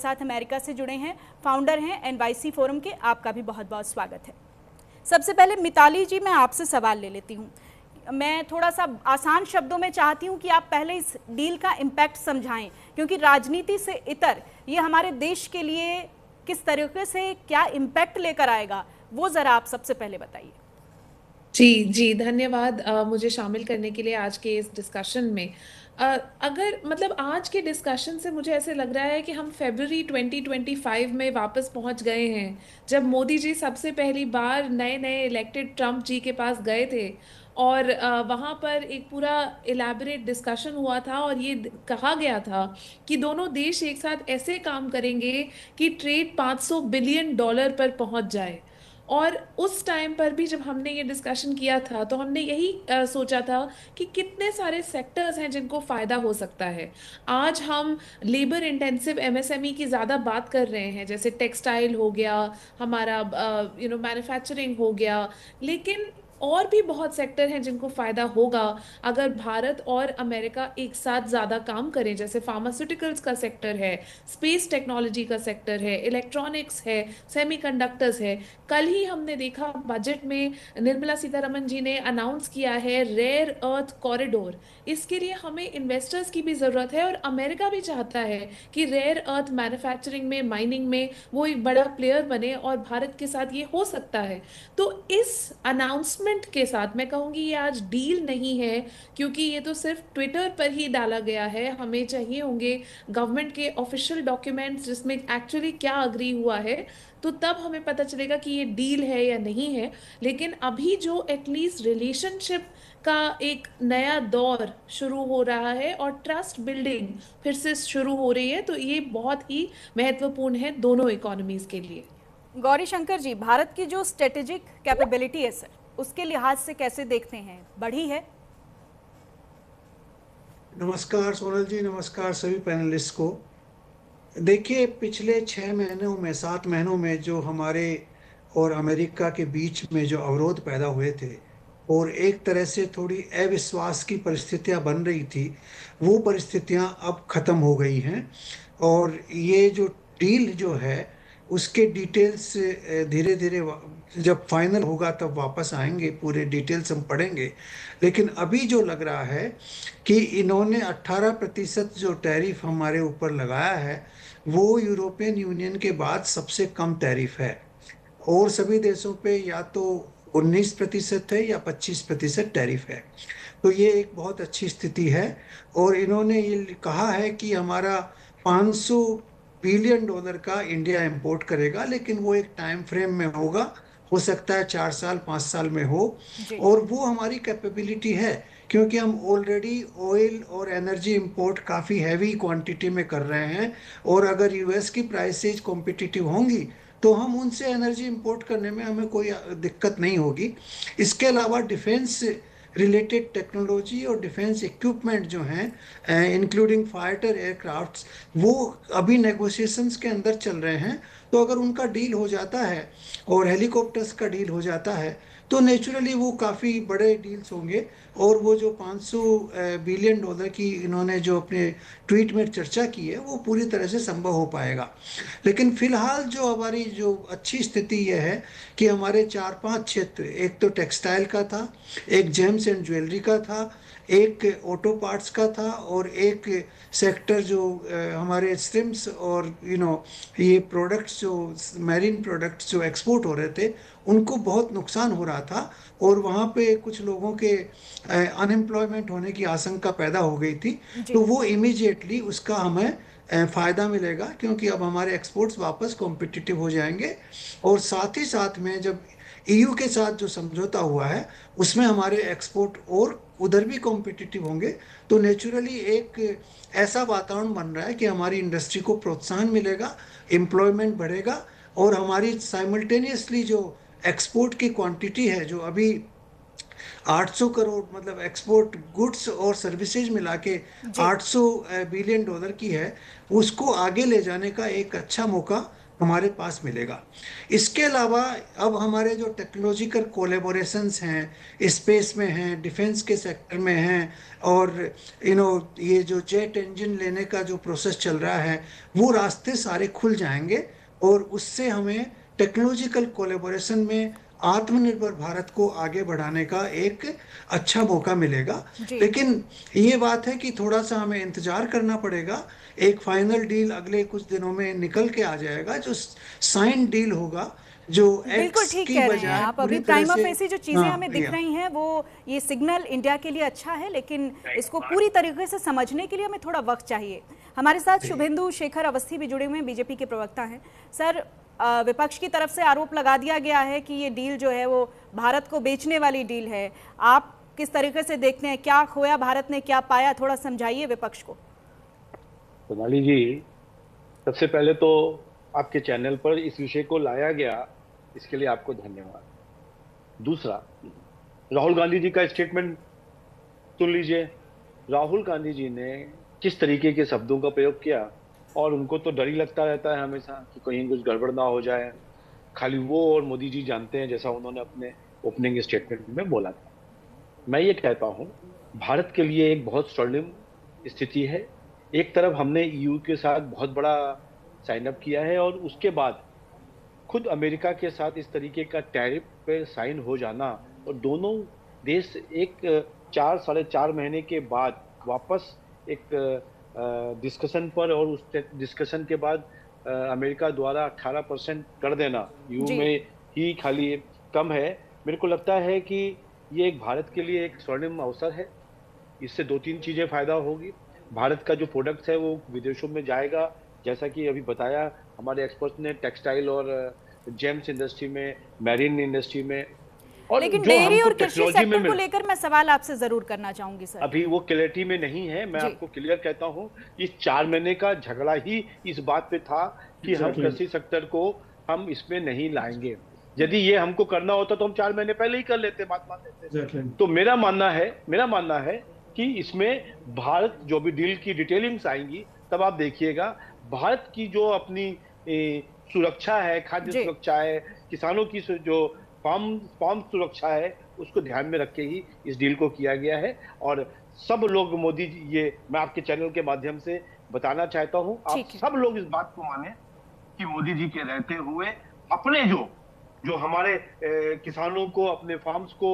साथ अमेरिका से जुड़े हैं, फाउंडर हैं एनवाईसी फोरम के। आपका भी बहुत बहुत स्वागत है। सबसे पहले मिताली जी, मैं आपसे सवाल ले लेती हूँ। मैं थोड़ा सा आसान शब्दों में चाहती हूँ कि आप पहले इस डील का इम्पैक्ट समझाएं, क्योंकि राजनीति से इतर ये हमारे देश के लिए किस तरीके से क्या इम्पैक्ट लेकर आएगा, वो ज़रा आप सबसे पहले बताइए। जी जी, धन्यवाद मुझे शामिल करने के लिए आज के इस डिस्कशन में। अ, अगर मतलब आज के डिस्कशन से मुझे ऐसे लग रहा है कि हम फरवरी 2025 में वापस पहुंच गए हैं, जब मोदी जी सबसे पहली बार नए नए इलेक्टेड ट्रम्प जी के पास गए थे और वहां पर एक पूरा इलेबोरेट डिस्कशन हुआ था और ये कहा गया था कि दोनों देश एक साथ ऐसे काम करेंगे कि ट्रेड 500 बिलियन डॉलर पर पहुंच जाए। और उस टाइम पर भी जब हमने ये डिस्कशन किया था तो हमने यही सोचा था कि कितने सारे सेक्टर्स हैं जिनको फायदा हो सकता है। आज हम लेबर इंटेंसिव एमएसएमई की ज्यादा बात कर रहे हैं, जैसे टेक्सटाइल हो गया, हमारा मैन्युफैक्चरिंग हो गया, लेकिन और भी बहुत सेक्टर हैं जिनको फायदा होगा अगर भारत और अमेरिका एक साथ ज्यादा काम करें। जैसे फार्मास्यूटिकल्स का सेक्टर है, स्पेस टेक्नोलॉजी का सेक्टर है, इलेक्ट्रॉनिक्स है, सेमीकंडक्टर्स है। कल ही हमने देखा बजट में निर्मला सीतारमन जी ने अनाउंस किया है रेयर अर्थ कॉरिडोर। इसके लिए हमें इन्वेस्टर्स की भी जरूरत है और अमेरिका भी चाहता है कि रेयर अर्थ मैन्युफैक्चरिंग में, माइनिंग में वो एक बड़ा प्लेयर बने और भारत के साथ ये हो सकता है। तो इस अनाउंसमेंट के साथ मैं कहूंगी ये आज डील नहीं है, क्योंकि ये तो सिर्फ ट्विटर पर ही डाला गया है। हमें चाहिए होंगे गवर्नमेंट के ऑफिशियल डॉक्यूमेंट्स जिसमें एक्चुअली क्या अग्री हुआ है, तो तब हमें पता चलेगा कि ये डील है या नहीं है। लेकिन अभी जो एटलीस्ट रिलेशनशिप का एक नया दौर शुरू हो रहा है और ट्रस्ट बिल्डिंग फिर से शुरू हो रही है, तो ये बहुत ही महत्वपूर्ण है दोनों इकोनॉमीज के लिए। गौरी शंकर जी, भारत की जो स्ट्रेटेजिक कैपेबिलिटी है सर, उसके लिहाज से कैसे देखते हैं, बढ़ी है? नमस्कार सोनल जी, नमस्कार सभी पैनलिस्ट को। देखिए, पिछले 6 महीनों में, 7 महीनों में जो हमारे और अमेरिका के बीच में जो अवरोध पैदा हुए थे और एक तरह से थोड़ी अविश्वास की परिस्थितियां बन रही थी, वो परिस्थितियां अब खत्म हो गई हैं। और ये जो डील जो है उसके डिटेल्स धीरे धीरे जब फाइनल होगा तब वापस आएंगे, पूरे डिटेल्स हम पढ़ेंगे। लेकिन अभी जो लग रहा है कि इन्होंने 18% जो टैरिफ हमारे ऊपर लगाया है वो यूरोपियन यूनियन के बाद सबसे कम टैरिफ है। और सभी देशों पे या तो 19% है या 25% टैरिफ है। तो ये एक बहुत अच्छी स्थिति है। और इन्होंने ये कहा है कि हमारा 500 बिलियन डॉलर का इंडिया इंपोर्ट करेगा, लेकिन वो एक टाइम फ्रेम में होगा। हो सकता है 4 साल 5 साल में हो। जी। और वो हमारी कैपेबिलिटी है, क्योंकि हम ऑलरेडी ऑयल और एनर्जी इंपोर्ट काफ़ी हैवी क्वांटिटी में कर रहे हैं। और अगर यूएस की प्राइसेज कॉम्पिटिटिव होंगी तो हम उनसे एनर्जी इंपोर्ट करने में हमें कोई दिक्कत नहीं होगी। इसके अलावा डिफेंस रिलेटेड टेक्नोलॉजी और डिफेंस इक्विपमेंट जो हैं, इंक्लूडिंग फाइटर एयरक्राफ्ट्स, वो अभी नेगोशिएशंस के अंदर चल रहे हैं। तो अगर उनका डील हो जाता है और हेलीकॉप्टर्स का डील हो जाता है तो नेचुरली वो काफ़ी बड़े डील्स होंगे। और वो जो 500 बिलियन डॉलर की इन्होंने जो अपने ट्वीट में चर्चा की है वो पूरी तरह से संभव हो पाएगा। लेकिन फिलहाल जो हमारी जो अच्छी स्थिति यह है कि हमारे 4-5 क्षेत्र, एक तो टेक्सटाइल का था, एक जेम्स एंड ज्वेलरी का था, एक ऑटो पार्ट्स का था, और एक सेक्टर जो हमारे स्ट्रिम्स और ये प्रोडक्ट्स जो मैरीन प्रोडक्ट्स जो एक्सपोर्ट हो रहे थे उनको बहुत नुकसान हो रहा था। और वहाँ पे कुछ लोगों के अनएम्प्लॉयमेंट होने की आशंका पैदा हो गई थी। जी। तो वो इमीडिएटली उसका हमें फायदा मिलेगा, क्योंकि अब हमारे एक्सपोर्ट्स वापस कॉम्पिटिटिव हो जाएंगे। और साथ ही साथ में जब ईयू के साथ जो समझौता हुआ है उसमें हमारे एक्सपोर्ट और उधर भी कॉम्पिटिटिव होंगे। तो नेचुरली एक ऐसा वातावरण बन रहा है कि हमारी इंडस्ट्री को प्रोत्साहन मिलेगा, एम्प्लॉयमेंट बढ़ेगा। और हमारी साइमल्टेनियसली जो एक्सपोर्ट की क्वांटिटी है जो अभी 800 करोड़, मतलब एक्सपोर्ट गुड्स और सर्विसेज मिला के जी। 800 बिलियन डॉलर की है, उसको आगे ले जाने का एक अच्छा मौका हमारे पास मिलेगा। इसके अलावा अब हमारे जो टेक्नोलॉजिकल कोलेबोरेशंस हैं, स्पेस में हैं, डिफेंस के सेक्टर में हैं, और ये जो जेट इंजन लेने का जो प्रोसेस चल रहा है, वो रास्ते सारे खुल जाएंगे, और उससे हमें टेक्नोलॉजिकल कोलेबोरेशन में आत्मनिर्भर भारत को आगे बढ़ाने का एक अच्छा मौका मिलेगा। जी लेकिन ये बात है कि थोड़ा सा हमें इंतजार करना पड़ेगा। एक फाइनल डील अगले कुछ दिनों में निकल के आ जाएगा, जो साइन डील होगा, जो बिल्कुल एक्स ठीक की कह रहे हैं बजाय आप। पूरी अभी तरह प्राइमा से। फेसी जो चीज़ें हाँ हमें दिख भैया। रही हैं वो ये सिग्नल इंडिया के लिए अच्छा है, लेकिन इसको पूरी तरीके से समझने के लिए हमें थोड़ा वक्त चाहिए। हमारे साथ शुभेंदु शेखर अवस्थी भी जुड़े हुए हैं, बीजेपी के प्रवक्ता हैं। सर, विपक्ष की तरफ से आरोप लगा दिया गया है कि ये डील जो है वो भारत को बेचने वाली डील है। आप किस तरीके से देखते हैं, क्या खोया भारत ने, क्या पाया? थोड़ा समझाइए विपक्ष को। सोनाली जी, सबसे पहले तो आपके चैनल पर इस विषय को लाया गया, इसके लिए आपको धन्यवाद। दूसरा, राहुल गांधी जी का स्टेटमेंट सुन लीजिए। राहुल गांधी जी ने किस तरीके के शब्दों का प्रयोग किया, और उनको तो डर ही लगता रहता है हमेशा कि कहीं कुछ गड़बड़ ना हो जाए। खाली वो और मोदी जी जानते हैं, जैसा उन्होंने अपने ओपनिंग स्टेटमेंट में बोला था। मैं ये कहता हूं, भारत के लिए एक बहुत स्वर्णिम स्थिति है। एक तरफ हमने ईयू के साथ बहुत बड़ा साइन अप किया है, और उसके बाद खुद अमेरिका के साथ इस तरीके का टैरिफ पे साइन हो जाना, और दोनों देश एक 4-4.5 महीने के बाद वापस एक डिस्कशन पर, और उस डिस्कशन के बाद अमेरिका द्वारा 18% कर देना यू जी में ही खाली कम है। मेरे को लगता है कि ये एक भारत के लिए एक स्वर्णिम अवसर है। इससे 2-3 चीजें फायदा होगी। भारत का जो प्रोडक्ट है वो विदेशों में जाएगा, जैसा कि अभी बताया हमारे एक्सपर्ट ने, टेक्सटाइल और जेम्स इंडस्ट्री में, मैरीन इंडस्ट्री में, और लेकिन जो डेयरी हमको और कृषि टेक्नोलॉजी में सेक्टर को लेकर मैं सवाल आपसे जरूर करना चाहूंगी सर। अभी वो क्लैरिटी में नहीं है। मैं जी आपको क्लियर कहता हूं, इस 4 महीने का झगड़ा ही इस बात पे था कि हम कृषि सेक्टर को हम इसमें नहीं लाएंगे। यदि ये हमको करना होता तो हम 4 महीने पहले ही कर लेते, बात मान लेते। तो मेरा मानना है कि इसमें भारत जो भी डील की डिटेलिंग्स आएंगी, तब आप देखिएगा भारत की जो अपनी सुरक्षा है, खाद्य जी सुरक्षा है, किसानों की जो फार्म सुरक्षा है, उसको ध्यान में रख के ही इस डील को किया गया है। और सब लोग, मोदी जी, ये मैं आपके चैनल के माध्यम से बताना चाहता हूं, आप सब लोग इस बात को माने कि मोदी जी के रहते हुए अपने जो हमारे किसानों को, अपने फार्म्स को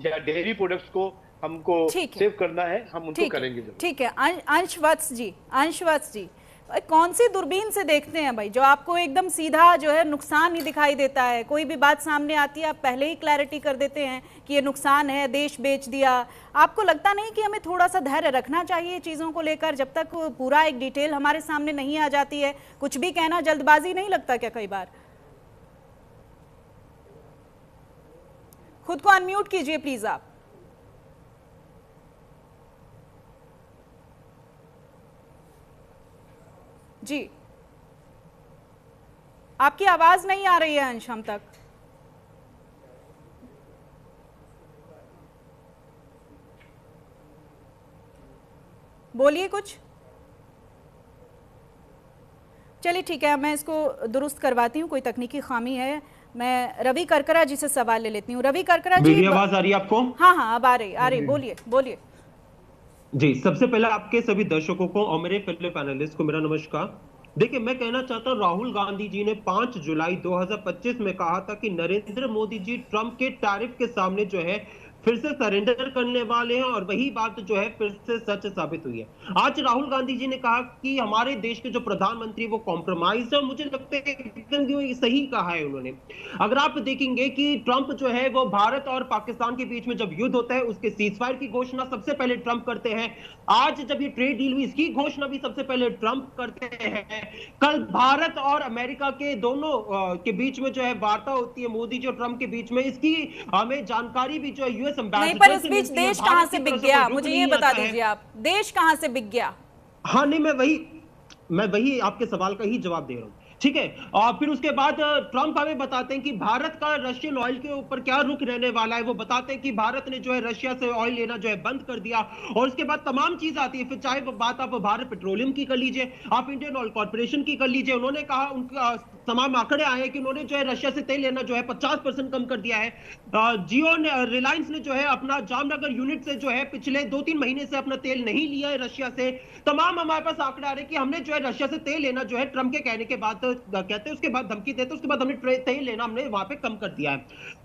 या डेयरी प्रोडक्ट्स को हमको सेव करना है, हम उनको करेंगे जरूर। ठीक है। अंशवत्स जी, कौन सी दूरबीन से देखते हैं भाई, जो आपको एकदम सीधा जो है नुकसान ही दिखाई देता है? कोई भी बात सामने आती है आप पहले ही क्लैरिटी कर देते हैं कि ये नुकसान है, देश बेच दिया। आपको लगता नहीं कि हमें थोड़ा सा धैर्य रखना चाहिए चीज़ों को लेकर, जब तक पूरा एक डिटेल हमारे सामने नहीं आ जाती है? कुछ भी कहना जल्दबाजी नहीं लगता क्या कई बार? खुद को अनम्यूट कीजिए प्लीज आप। जी, आपकी आवाज नहीं आ रही है अंश हम तक। बोलिए कुछ। चलिए ठीक है, मैं इसको दुरुस्त करवाती हूँ, कोई तकनीकी खामी है। मैं रवि करकरा जी से सवाल ले लेती हूँ। रवि करकरा जी, मेरी आवाज आ रही है आपको? हाँ हाँ, अब आ रही, बोलिए। जी, सबसे पहले आपके सभी दर्शकों को और मेरे फेलो पैनलिस्ट को मेरा नमस्कार। देखिए, मैं कहना चाहता हूं, राहुल गांधी जी ने 5 जुलाई 2025 में कहा था कि नरेंद्र मोदी जी ट्रंप के टैरिफ के सामने जो है फिर से सरेंडर करने वाले हैं, और वही बात जो है फिर से सच साबित हुई है। आज राहुल गांधी जी ने कहा कि हमारे देश के जो प्रधानमंत्री वो कॉम्प्रोमाइज है। मुझे लगता है एकदम सही कहा है उन्होंने। अगर आप देखेंगे कि ट्रंप जो है वो भारत और पाकिस्तान के बीच में जब युद्ध होता है उसके सीजफायर की घोषणा सबसे पहले ट्रंप करते हैं। आज जब ये ट्रेड डील हुई इसकी घोषणा भी सबसे पहले ट्रंप करते हैं। कल भारत और अमेरिका के दोनों के बीच में जो है वार्ता होती है मोदी जी और ट्रंप के बीच में, इसकी हमें जानकारी भी जो है नहीं, पर इस बीच देश कहां से बिक गया, मुझे ये बता दीजिए आप, देश कहां से बिक गया? हाँ नहीं, मैं वही आपके सवाल का ही जवाब दे रहा हूं। ठीक है। और फिर उसके बाद ट्रंप हमें बताते हैं कि भारत का रशियन ऑयल के ऊपर क्या रुख रहने वाला है। वो बताते हैं कि भारत ने जो है रशिया से ऑयल लेना जो है बंद कर दिया, और उसके बाद तमाम चीज आती है। फिर चाहे वो बात आप भारत पेट्रोलियम की कर लीजिए, आप इंडियन ऑयल कॉर्पोरेशन की कर लीजिए। उन्होंने कहा, उनका तमाम आंकड़े आए कि उन्होंने जो है रशिया से तेल लेना जो है 50% कम कर दिया है। जियो ने, रिलायंस ने जो है अपना जामनगर यूनिट से जो है पिछले 2-3 महीने से अपना तेल नहीं लिया है रशिया से। तमाम हमारे पास आंकड़े आ रहे हैं कि हमने जो है रशिया से तेल लेना जो है ट्रंप के कहने के बाद कहते हैं, उसके बाद धमकी देते, उसके बाद हमने तेल लेना हमने वहां पे कम कर दिया है।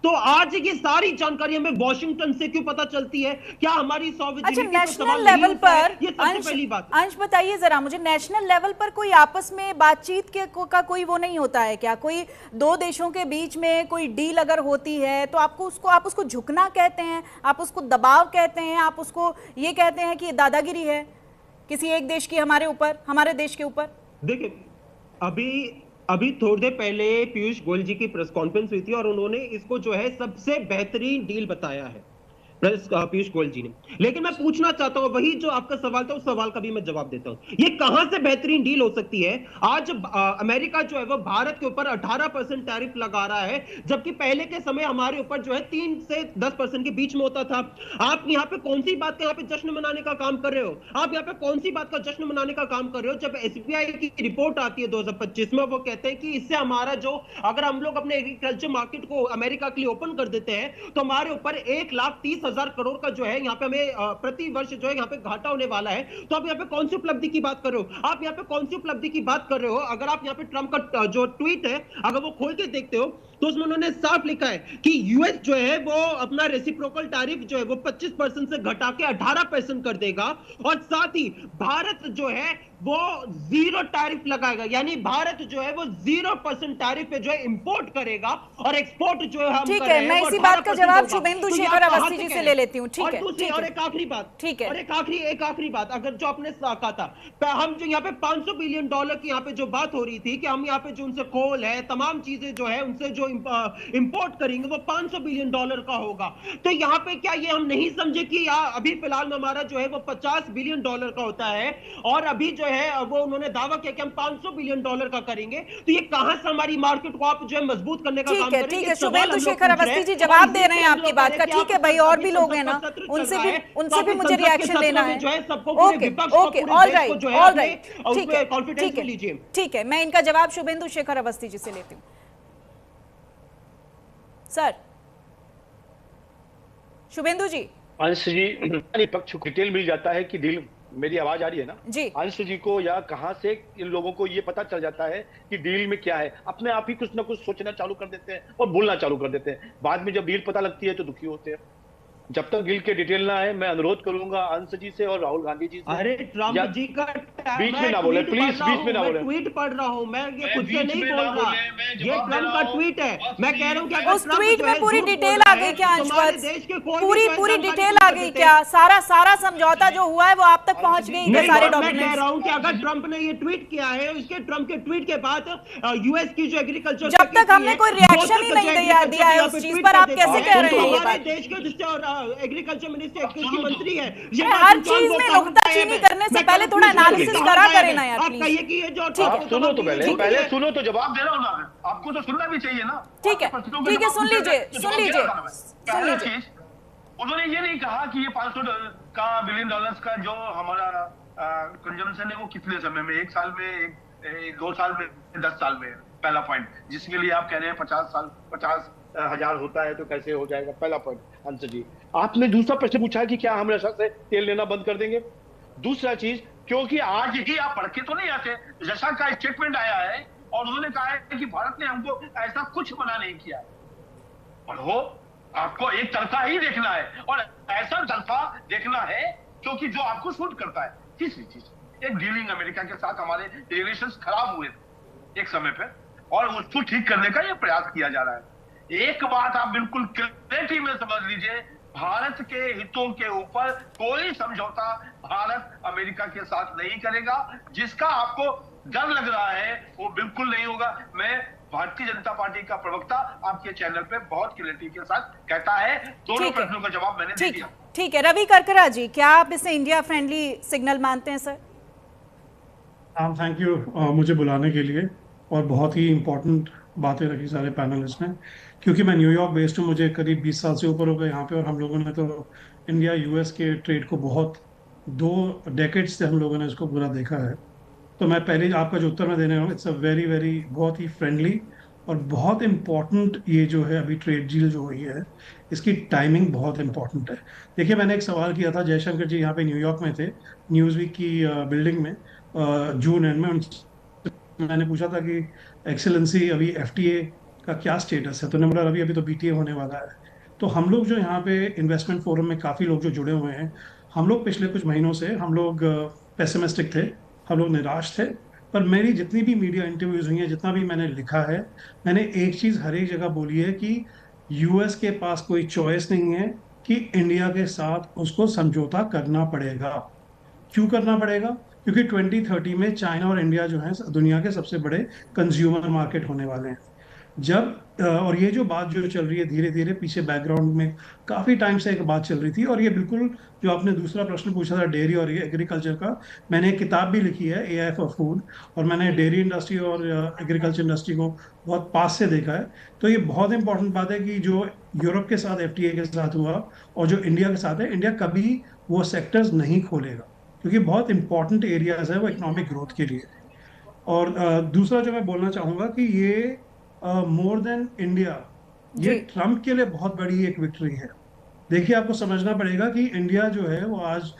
तो आज ये सारी जानकारी हमें वॉशिंगटन से क्यों पता चलती है? क्या हमारी अच्छा, नेशनल लेवल पर ये सबसे पहली बात। अंश बताइए जरा मुझे, नेशनल लेवल पर कोई आपस में बातचीत का कोई वो नहीं होता है क्या? कोई दो देशों के बीच में कोई डील अगर होती है तो आप उसको झुकना कहते हैं, आप उसको दबाव कहते हैं, आप उसको ये कहते हैं कि दादागिरी है किसी एक देश की हमारे ऊपर, हमारे देश के ऊपर? देखिए, अभी थोड़ी देर पहले पीयूष गोयल जी की प्रेस कॉन्फ्रेंस हुई थी और उन्होंने इसको जो है सबसे बेहतरीन डील बताया है पीयूष गोयल जी ने। लेकिन मैं पूछना चाहता हूं, वही जो आपका सवाल था उस सवाल का भी मैं जवाब देता हूं। ये कहां से बेहतरीन डील हो सकती है? आज अमेरिका जो है वो भारत के ऊपर 18% टैरिफ लगा रहा है, जबकि पहले के समय हमारे ऊपर जो है 3 से 10% के बीच में होता था। आप यहाँ पे कौन सी बात का यहाँ पे जश्न मनाने का काम कर रहे हो? आप यहाँ पे कौन सी बात का जश्न मनाने का काम कर रहे हो? जब एसबीआई की रिपोर्ट आती है 2025 में, वो कहते हैं कि इससे हमारा जो, अगर हम लोग अपने एग्रीकल्चर मार्केट को अमेरिका के लिए ओपन कर देते हैं तो हमारे ऊपर 1,30,000 करोड़ का जो है यहाँ पे हमें प्रति वर्ष जो है यहाँ पे घाटा होने वाला है। तो आप यहाँ पे कौन सी उपलब्धि की बात कर रहे हो? आप यहाँ पे कौन सी उपलब्धि की बात कर रहे हो? अगर आप यहाँ पे ट्रंप का जो ट्वीट है अगर वो खोल के देखते हो तो उसमें उन्होंने साफ लिखा है कि यूएस जो है वो अपना रेसिप्रोकल टैरिफ जो है वो 25% से घटा के 18% कर देगा, और साथ ही भारत जो है वो 0 टैरिफ लगाएगा। यानी भारत जो है वो 0% टैरिफ पे जो है इंपोर्ट करेगा और एक्सपोर्ट जो है हम ठीक कर है, रहे हैं मैं वो इसी बात का 18% जवाब होगा। शुभेंदु तो ये शेखर आप कहाँ अवस्थी से जी कह से रहे ले हैं? लेती हूँ। ठीक और है, दूसरी ठीक और है, एक आखिरी बात, ठीक है, और एक आखिरी बात, अगर जो आपने कहा था हम जो यहाँ पे $500 बिलियन की यहाँ पे जो बात हो रही थी कि हम यहाँ पे जो उनसे कोल है तमाम चीजें जो है उनसे जो इंपोर्ट करेंगे वो $500 बिलियन का होगा। तो यहाँ पे क्या ये हम नहीं समझे कि अभी फिलहाल में हमारा जो है वो $50 बिलियन का होता है, और अभी जो है वो उन्होंने दावा किया कि हम $500 बिलियन का करेंगे। तो ये कहां से हमारी मार्केट को आप जो है मजबूत करने का काम करेंगे? ठीक है, शुभेंदु शेखर अवस्थी जी जवाब दे रहे हैं आपकी बात का। ठीक है भाई, और भी लोग हैं ना, उनसे भी मुझे रिएक्शन लेना है। ओके ओके, ऑल राइट, ठीक है, मैं इनका जवाब शुभेंदु शेखर अवस्थी जी से लेती हूँ। सर शुभेंदु जी। अंश जी, पक्ष को डिटेल मिल जाता है कि डील, मेरी आवाज आ रही है ना जी? अंश जी को या कहां से इन लोगों को ये पता चल जाता है कि डील में क्या है, अपने आप ही कुछ ना कुछ सोचना चालू कर देते हैं और बोलना चालू कर देते हैं। बाद में जब डील पता लगती है तो दुखी होते हैं। जब तक डील के डिटेल ना है, मैं अनुरोध करूंगा अंश जी से और राहुल गांधी जी से। अरे ट्रंप जी का बीच में ना बोले प्लीज, बीच में ना बोले। ट्वीट पढ़ रहा हूं मैं, ये खुद से नहीं बोल रहा, ये ट्रंप का ट्वीट है। मैं कह रहा हूं कि उस ट्वीट में पूरी डिटेल आ गई क्या अंशवत? पूरी डिटेल आ गई क्या? सारा समझौता जो हुआ है वो आप तक पहुंच गई क्या? सारे डॉक्यूमेंट्स? मैं कह रहा हूं कि अगर ट्रंप ने ये ट्वीट किया है, उसके ट्रंप के ट्वीट के बाद यूएस की जो एग्रीकल्चर, जब तक हमने कोई रिएक्शन ही नहीं दिया है उस चीज पर, आप कैसे कह रहे हैं ये बात? देश के जिससे एग्रीकल्चर कृषि मंत्री है, हर चीज में नुक्ताचीनी करने से पहले थोड़ा एनालिसिस करा करें ना यार प्लीज। कहिए कि ये जो आप सुनो तो पहले सुनो तो जवाब दे रहा हूं ना, आपको तो सुनना भी चाहिए ना। ठीक है, सुन लीजिए। उन्होंने ये नहीं कहा कि ये $500 बिलियन का जो हमारा कंजम्पशन है वो कितने समय में, 1 साल में, 2 साल में, 10 साल में। पहला पॉइंट, जिसके लिए आप कह रहे हैं 50,000 होता है तो कैसे हो जाएगा, पहला पॉइंट। अंश जी, आपने दूसरा प्रश्न पूछा कि क्या हम रशिया से तेल लेना बंद कर देंगे। दूसरा चीज, क्योंकि आज ही आप पढ़ के तो नहीं आते, रशिया का स्टेटमेंट आया है और उन्होंने कहा है कि भारत ने हमको ऐसा कुछ मना नहीं किया। पढ़ो, आपको एक तरफा ही देखना है और ऐसा तरफा देखना है क्योंकि जो आपको सूट करता है। तीसरी चीज, एक डीलिंग अमेरिका के साथ हमारे रिलेशंस खराब हुए थे एक समय पे, और उसको ठीक करने का ये प्रयास किया जा रहा है। एक बात आप बिल्कुल क्लैरिटी में समझ लीजिए, भारत के हितों के ऊपर कोई समझौता भारत अमेरिका के साथ नहीं करेगा। जिसका आपको डर लग रहा है वो बिल्कुल नहीं होगा। मैं भारतीय जनता पार्टी का प्रवक्ता आपके चैनल पे बहुत क्लैरिटी के साथ कहता है। दोनों प्रश्नों का जवाब मैंने दे दिया। ठीक है, रवि करकरा जी, क्या आप इसे इंडिया फ्रेंडली सिग्नल मानते हैं सर? थैंक यू मुझे बुलाने के लिए। और बहुत ही इम्पोर्टेंट बातें रखी सारे पैनलिस्ट ने। क्योंकि मैं न्यूयॉर्क बेस्ड हूँ, मुझे करीब 20 साल से ऊपर हो गए यहाँ पे, और हम लोगों ने तो इंडिया यूएस के ट्रेड को बहुत 2 डेकेड से हम लोगों ने इसको पूरा देखा है। तो मैं पहले आपका जो उत्तर मैं देने वाला हूँ, इट्स अ वेरी वेरी बहुत ही फ्रेंडली और बहुत इम्पोर्टेंट। ये जो है अभी ट्रेड डील जो हुई है, इसकी टाइमिंग बहुत इम्पोर्टेंट है। देखिए, मैंने एक सवाल किया था, जयशंकर जी यहाँ पे न्यूयॉर्क में थे, न्यूज़वीक की बिल्डिंग में, जून एंड में। मैंने पूछा था कि एक्सेलेंसी अभी एफटीए का क्या स्टेटस है, तो उन्होंने बोला अभी अभी तो बीटीए होने वाला है। तो हम लोग जो यहाँ पे इन्वेस्टमेंट फोरम में काफ़ी लोग जो जुड़े हुए हैं, हम लोग पिछले कुछ महीनों से हम लोग पेसिमिस्टिक थे, हम लोग निराश थे। पर मेरी जितनी भी मीडिया इंटरव्यूज हुई हैं, जितना भी मैंने लिखा है, मैंने एक चीज़ हर एक जगह बोली है कि यूएस के पास कोई चॉइस नहीं है कि इंडिया के साथ उसको समझौता करना पड़ेगा। क्यों करना पड़ेगा? क्योंकि 2030 में चाइना और इंडिया जो है दुनिया के सबसे बड़े कंज्यूमर मार्केट होने वाले हैं। जब और ये जो बात जो चल रही है धीरे धीरे पीछे बैकग्राउंड में काफी टाइम से एक बात चल रही थी, और ये बिल्कुल जो आपने दूसरा प्रश्न पूछा था डेयरी और ये एग्रीकल्चर का, मैंने एक किताब भी लिखी है, एआई फॉर फूड, और मैंने डेयरी इंडस्ट्री और एग्रीकल्चर इंडस्ट्री को बहुत पास से देखा है। तो ये बहुत इंपॉर्टेंट बात है कि जो यूरोप के साथ एफटीए के साथ हुआ और जो इंडिया के साथ है, इंडिया कभी वो सेक्टर्स नहीं खोलेगा, क्योंकि बहुत इंपॉर्टेंट एरियाज है वो इकोनॉमिक ग्रोथ के लिए। और दूसरा जो मैं बोलना चाहूंगा कि ये मोर देन इंडिया, ये जी ट्रम्प के लिए बहुत बड़ी एक विक्ट्री है। देखिए, आपको समझना पड़ेगा कि इंडिया जो है वो आज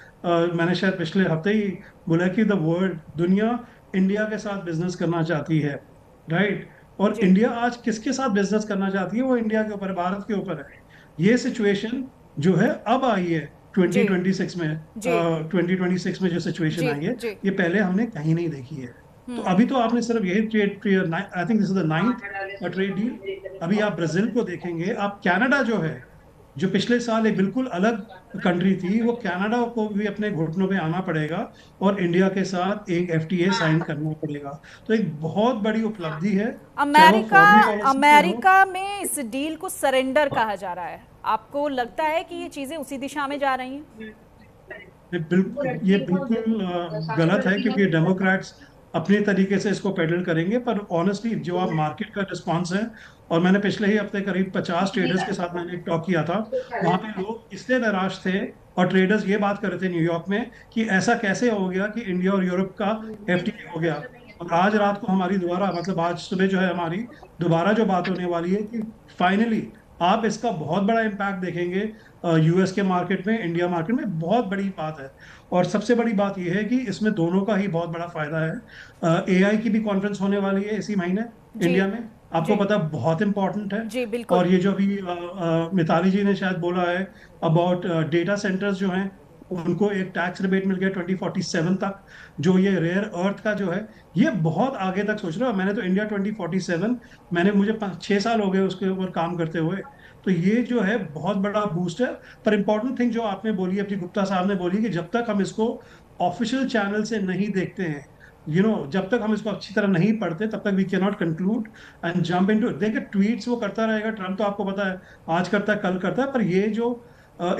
मैंने शायद पिछले हफ्ते ही बोला कि द वर्ल्ड, दुनिया इंडिया के साथ बिजनेस करना चाहती है, राइट? और जी इंडिया आज किसके साथ बिजनेस करना चाहती है? वो इंडिया के ऊपर है, भारत के ऊपर है। ये सिचुएशन जो है अब आई है जी 2026 में, जी 2026 में जो सिचुएशन जी आई है, जी ये पहले हमने कहीं नहीं देखी है। तो हम्म अभी तो आपने सिर्फ यही trade, I think this is the 9th trade deal. अभी आप ब्राजील को देखेंगे, आप कनाडा जो है, जो पिछले साल एक बिल्कुल अलग कंट्री थी, वो कनाडा को भी अपने घुटनों पे आना पड़ेगा और इंडिया के साथ एक एफटीए साइन करना पड़ेगा। तो एक बहुत बड़ी उपलब्धि है, चाहे वो अमेरिका फॉरेन पॉलिसी में हो। अमेरिका में इस डील को सरेंडर कहा जा रहा है। आपको लगता है कि ये चीजें उसी दिशा में जा रही हैं? ये बिल्कुल गलत है, क्योंकि डेमोक्रेट्स अपने तरीके से इसको पेडल करेंगे। पर ऑनेस्टली जो आप मार्केट का रिस्पांस है, और मैंने पिछले ही हफ्ते करीब 50 ट्रेडर्स के साथ मैंने एक टॉक किया था, वहां पे लोग इसलिए निराश थे और ट्रेडर्स ये बात कर रहे थे न्यूयॉर्क में कि ऐसा कैसे हो गया कि इंडिया और यूरोप का एफटीए हो गया। और आज रात को हमारी दोबारा, मतलब आज सुबह जो है हमारी दोबारा जो बात होने वाली है कि फाइनली आप इसका बहुत बड़ा इम्पैक्ट देखेंगे यूएस के मार्केट में, इंडिया मार्केट में। बहुत बड़ी बात है। और सबसे बड़ी बात यह है कि इसमें दोनों का ही बहुत बड़ा फायदा है। एआई की भी कॉन्फ्रेंस होने वाली है इसी महीने जी इंडिया में, आपको जी पता है, बहुत इंपॉर्टेंट है। जी बिल्कुल। और ये जो अभी मिताली जी ने शायद बोला है अबाउट डेटा सेंटर्स जो हैं, उनको एक टैक्स रिबेट मिल गया 2047 तक। जो ये रेयर अर्थ का जो है, ये बहुत आगे तक सोच रहा है। मैंने तो इंडिया 2047, मैंने मुझे 6 साल हो गए उसके ऊपर काम करते हुए। तो ये जो है बहुत बड़ा बूस्ट है। पर इंपॉर्टेंट थिंग जो आपने बोली, अपनी गुप्ता साहब ने बोली, कि जब तक हम इसको ऑफिशियल चैनल से नहीं देखते हैं, जब तक हम इसको अच्छी तरह नहीं पढ़ते, तब तक we can not conclude and jump into. देखिए, ट्वीट्स वो करता रहेगा ट्रम्प, तो आपको पता है आज करता है कल करता है। पर ये जो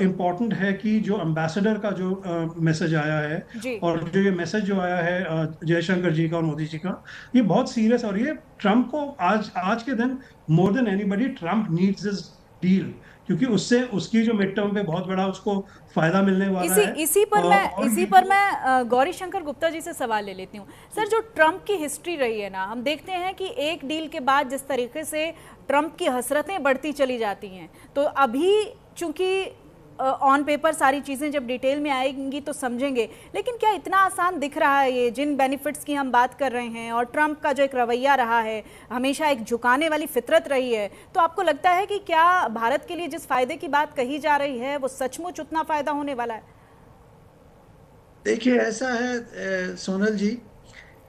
इम्पॉर्टेंट है कि जो एम्बेसडर का जो मैसेज आया है, जी और जो ये मैसेज जो आया है जयशंकर जी का और मोदी जी का, ये बहुत सीरियस। और ये ट्रम्प को आज आज के दिन more than anybody Trump needs this deal, क्योंकि उससे उसकी जो मिड टर्म पे बहुत बड़ा उसको फायदा मिलने वाला इसी है। इसी पर मैं गौरी शंकर गुप्ता जी से सवाल ले लेती हूँ। सर, जो ट्रम्प की हिस्ट्री रही है ना, हम देखते हैं कि एक डील के बाद जिस तरीके से ट्रम्प की हसरतें बढ़ती चली जाती हैं, तो अभी चूंकि ऑन पेपर सारी चीज़ें जब डिटेल में आएंगी तो समझेंगे, लेकिन क्या इतना आसान दिख रहा है ये, जिन बेनिफिट्स की हम बात कर रहे हैं, और ट्रम्प का जो एक रवैया रहा है, हमेशा एक झुकाने वाली फितरत रही है, तो आपको लगता है कि क्या भारत के लिए जिस फायदे की बात कही जा रही है वो सचमुच उतना फायदा होने वाला है? देखिए, ऐसा है सोनल जी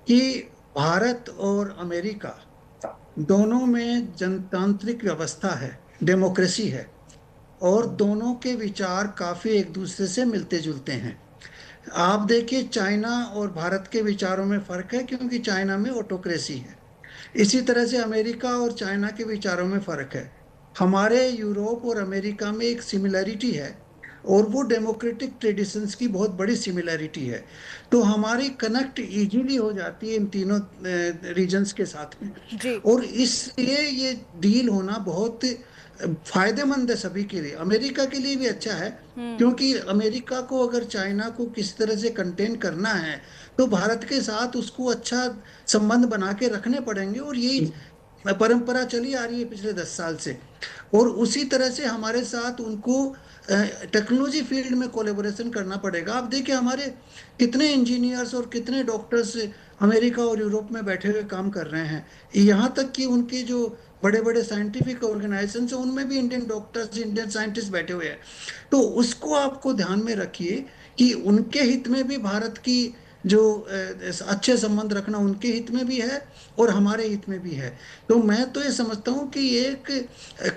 कि भारत और अमेरिका दोनों में जनतांत्रिक व्यवस्था है, डेमोक्रेसी है, और दोनों के विचार काफ़ी एक दूसरे से मिलते जुलते हैं। आप देखिए, चाइना और भारत के विचारों में फ़र्क है, क्योंकि चाइना में ऑटोक्रेसी है। इसी तरह से अमेरिका और चाइना के विचारों में फ़र्क है। हमारे यूरोप और अमेरिका में एक सिमिलरिटी है, और वो डेमोक्रेटिक ट्रेडिशंस की बहुत बड़ी सिमिलैरिटी है। तो हमारी कनेक्ट इजीली हो जाती है इन तीनों रीजन्स के साथ में। जी और इसलिए ये डील होना बहुत फायदेमंद है सभी के लिए, अमेरिका के लिए भी अच्छा है, क्योंकि अमेरिका को अगर चाइना को किस तरह से कंटेन करना है तो भारत के साथ उसको अच्छा संबंध बना के रखने पड़ेंगे, और यही परंपरा चली आ रही है पिछले 10 साल से। और उसी तरह से हमारे साथ उनको टेक्नोलॉजी फील्ड में कोलेबोरेशन करना पड़ेगा। आप देखिए हमारे कितने इंजीनियर्स और कितने डॉक्टर्स अमेरिका और यूरोप में बैठे हुए काम कर रहे हैं, यहाँ तक कि उनके जो बड़े बड़े साइंटिफिक ऑर्गेनाइजेशन हैं उनमें भी इंडियन डॉक्टर्स, इंडियन साइंटिस्ट बैठे हुए हैं। तो उसको आपको ध्यान में रखिए कि उनके हित में भी भारत की जो अच्छे संबंध रखना उनके हित में भी है और हमारे हित में भी है। तो मैं तो ये समझता हूँ कि एक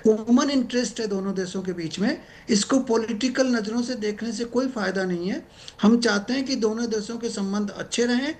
कॉमन इंटरेस्ट है दोनों देशों के बीच में, इसको पॉलिटिकल नज़रों से देखने से कोई फायदा नहीं है। हम चाहते हैं कि दोनों देशों के संबंध अच्छे रहें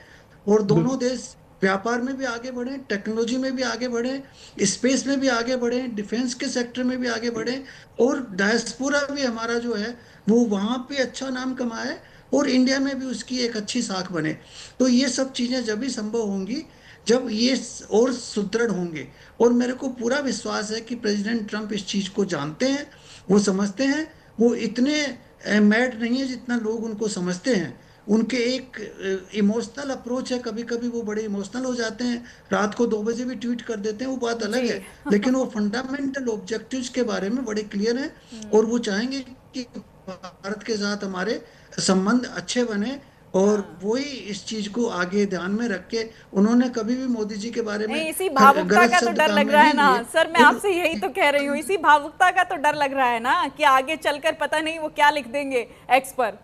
और दोनों देश व्यापार में भी आगे बढ़ें, टेक्नोलॉजी में भी आगे बढ़ें, स्पेस में भी आगे बढ़ें, डिफेंस के सेक्टर में भी आगे बढ़ें, और डायस्पोरा भी हमारा जो है वो वहाँ पे अच्छा नाम कमाए और इंडिया में भी उसकी एक अच्छी साख बने। तो ये सब चीज़ें जब भी संभव होंगी जब ये और सुदृढ़ होंगे। और मेरे को पूरा विश्वास है कि प्रेसिडेंट ट्रंप इस चीज़ को जानते हैं, वो समझते हैं, वो इतने मैड नहीं है जितना लोग उनको समझते हैं। उनके एक इमोशनल अप्रोच है, कभी कभी वो बड़े इमोशनल हो जाते हैं, रात को 2 बजे भी ट्वीट कर देते हैं, वो बात अलग है। जी लेकिन वो फंडामेंटल ऑब्जेक्टिव्स के बारे में बड़े क्लियर हैं, और वो चाहेंगे कि भारत के साथ हमारे संबंध अच्छे बने। और हाँ वही इस चीज को आगे ध्यान में रख के उन्होंने कभी भी मोदी जी के बारे में नहीं, इसी भावुकता गलत का तो शब्द डर काम लग में रहा है नहीं ना लिए। सर, मैं आपसे यही तो कह रही हूँ, इसी भावुकता का तो डर लग रहा है ना कि आगे चलकर पता नहीं वो क्या लिख देंगे एक्स पर।